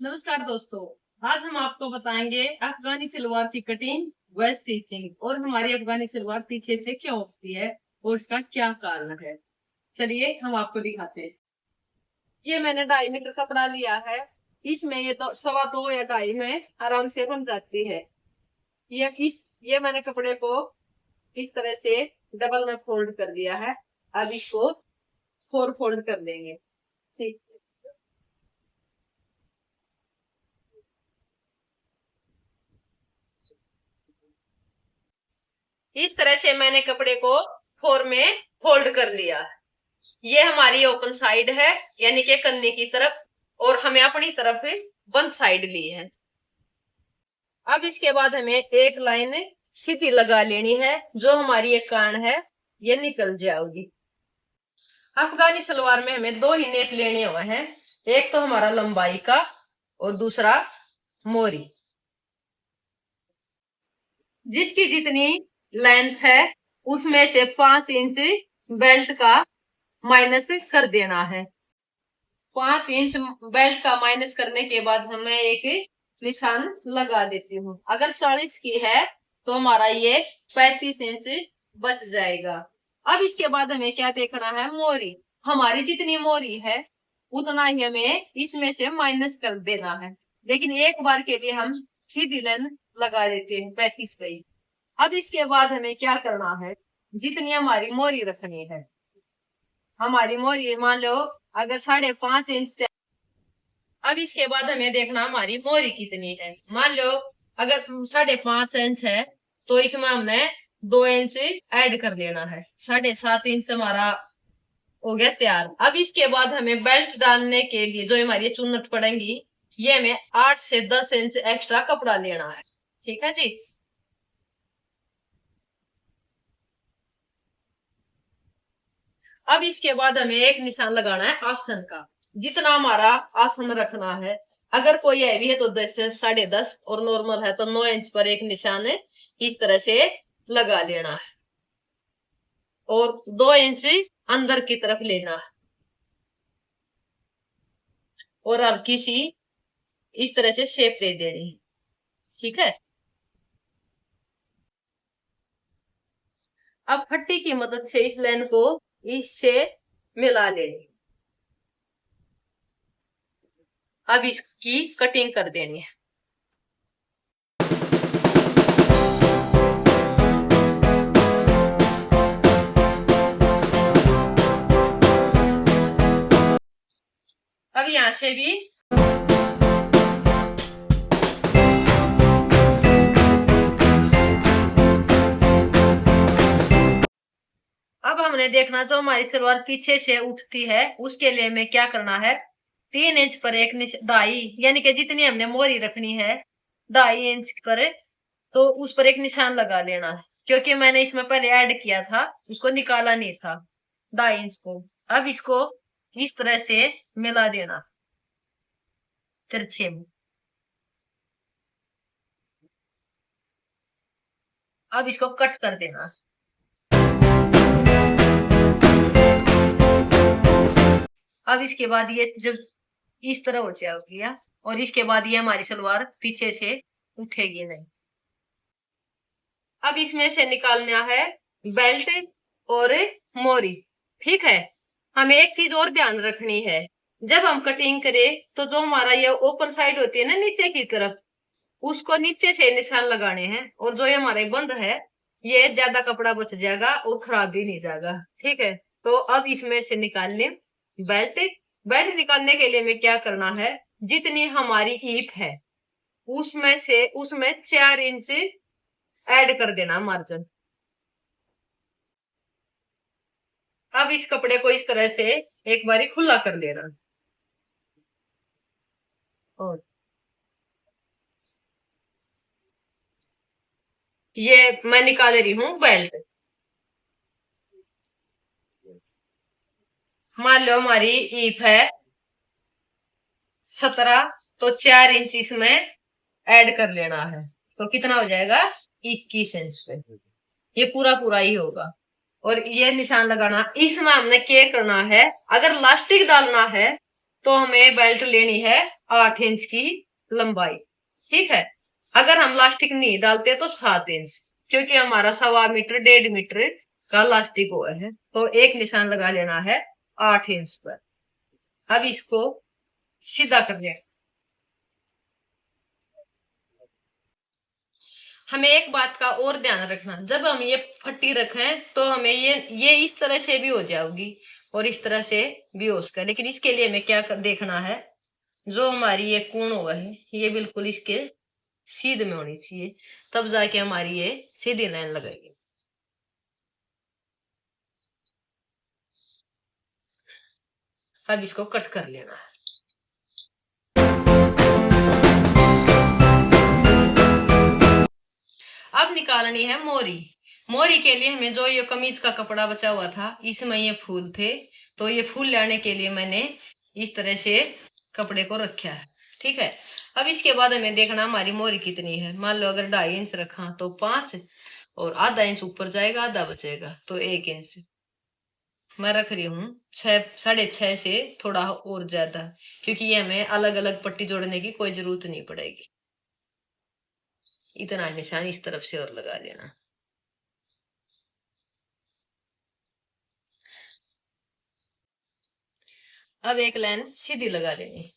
नमस्कार दोस्तों। आज हम आपको बताएंगे अफगानी सलवार की कटिंग व स्टिचिंग और हमारी अफगानी सलवार पीछे से क्यों होती है और उसका क्या कारण है। चलिए हम आपको दिखाते हैं। ये मैंने 2.5 मीटर कपड़ा लिया है। इसमें ये तो 2.25 या 2.5 में आराम से बन जाती है। ये मैंने कपड़े को इस तरह से डबल में फोल्ड कर दिया है। अब इसको 4 फोल्ड कर देंगे। ठीक, इस तरह से मैंने कपड़े को 4 में फोल्ड कर लिया। ये हमारी ओपन साइड है, यानी कि कन्नी की तरफ, और हमें अपनी तरफ बंद साइड ली है। अब इसके बाद हमें एक लाइन सीधी लगा लेनी है, जो हमारी एक कान है ये निकल जाएगी। अफगानी सलवार में हमें 2 ही नेक लेने हुए हैं, एक तो हमारा लंबाई का और दूसरा मोरी। जिसकी जितनी लेंथ है उसमें से 5 इंच बेल्ट का माइनस कर देना है। 5 इंच बेल्ट का माइनस करने के बाद हमें एक निशान लगा देती हूँ। अगर 40 की है तो हमारा ये 35 इंच बच जाएगा। अब इसके बाद हमें क्या देखना है, मोरी। हमारी जितनी मोरी है उतना ही हमें इसमें से माइनस कर देना है, लेकिन एक बार के लिए हम सीधी लाइन लगा देते हैं 35 पे ही। अब इसके बाद हमें क्या करना है, जितनी हमारी मोरी रखनी है, हमारी मोरी मान लो अगर 5.5 इंच से, अब इसके बाद हमें देखना हमारी मोरी कितनी है। मान लो अगर 5.5 इंच है तो इसमें हमने 2 इंच ऐड कर लेना है, 7.5 इंच हमारा हो गया तैयार। अब इसके बाद हमें बेल्ट डालने के लिए जो हमारी चुन्नट पड़ेंगी, ये हमें 8 से 10 इंच एक्स्ट्रा कपड़ा लेना है। ठीक है जी। अब इसके बाद हमें एक निशान लगाना है आसन का। जितना हमारा आसन रखना है, अगर कोई हैवी है तो 10 से 10.5 और नॉर्मल है तो 9 इंच पर एक निशान है इस तरह से लगा लेना है, और 2 इंच अंदर की तरफ लेना है और हल्की सी इस तरह से शेप दे देनी है। ठीक है। अब फट्टी की मदद से इस लाइन को इससे मिला लेनी। अब इसकी कटिंग कर देनी है। अब यहां से भी अब हमने देखना जो हमारी सलवार पीछे से उठती है उसके लिए हमें क्या करना है, 3 इंच पर एक 2.5 यानी कि जितनी हमने मोरी रखनी है 2.5 इंच पर, तो उस पर एक निशान लगा लेना है, क्योंकि मैंने इसमें पहले ऐड किया था, उसको निकाला नहीं था 2.5 इंच को। अब इसको इस तरह से मिला देना तिरछे में। अब इसको कट कर देना। अब इसके बाद ये जब इस तरह हो जाएगी और इसके बाद ये हमारी सलवार पीछे से उठेगी नहीं। अब इसमें से निकालना है बेल्ट और मोरी। ठीक है। हमें एक चीज और ध्यान रखनी है, जब हम कटिंग करें तो जो हमारा ये ओपन साइड होती है ना नीचे की तरफ, उसको नीचे से निशान लगाने हैं, और जो ये हमारे बंद है ये ज्यादा कपड़ा बच जाएगा और खराब भी नहीं जाएगा। ठीक है। तो अब इसमें से निकाल लें बेल्ट। बेल्ट निकालने के लिए हमें क्या करना है, जितनी हमारी हीप है उसमें 4 इंच ऐड कर देना मार्जिन। अब इस कपड़े को इस तरह से एक बारी खुला कर लेना। और ये मैं निकाल रही हूँ बेल्ट। मान लो हमारी हीप है 17, तो 4 इंच इसमें ऐड कर लेना है, तो कितना हो जाएगा 21 इंच पे। ये पूरा पूरा ही होगा। और ये निशान लगाना, इसमें हमने क्या करना है, अगर लास्टिक डालना है तो हमें बेल्ट लेनी है 8 इंच की लंबाई। ठीक है, अगर हम लास्टिक नहीं डालते तो 7 इंच, क्योंकि हमारा 1.25 मीटर 1.5 मीटर का लास्टिक हुआ है, तो एक निशान लगा लेना है 8 इंच पर। अब इसको सीधा कर लें। हमें एक बात का और ध्यान रखना, जब हम ये फट्टी रखें तो हमें ये इस तरह से भी हो जाएगी और इस तरह से भी हो सका, लेकिन इसके लिए हमें क्या देखना है, जो हमारी ये कोण हुआ है ये बिल्कुल इसके सीध में होनी चाहिए, तब जाके हमारी ये सीधी लाइन लगेगी। अब इसको कट कर लेना है। अब निकालनी है मोरी। मोरी के लिए हमें जो ये कमीज का कपड़ा बचा हुआ था इसमें ये फूल थे, तो ये फूल लाने के लिए मैंने इस तरह से कपड़े को रखा है। ठीक है, अब इसके बाद हमें देखना हमारी मोरी कितनी है। मान लो अगर 2.5 इंच रखा तो 5, और आधा इंच ऊपर जाएगा आधा बचेगा तो 1 इंच मैं रख रही हूँ। 6.5 से थोड़ा और ज्यादा, क्योंकि ये हमें अलग अलग पट्टी जोड़ने की कोई जरूरत नहीं पड़ेगी। इतना निशान इस तरफ से और लगा लेना। अब एक लाइन सीधी लगा लेनी।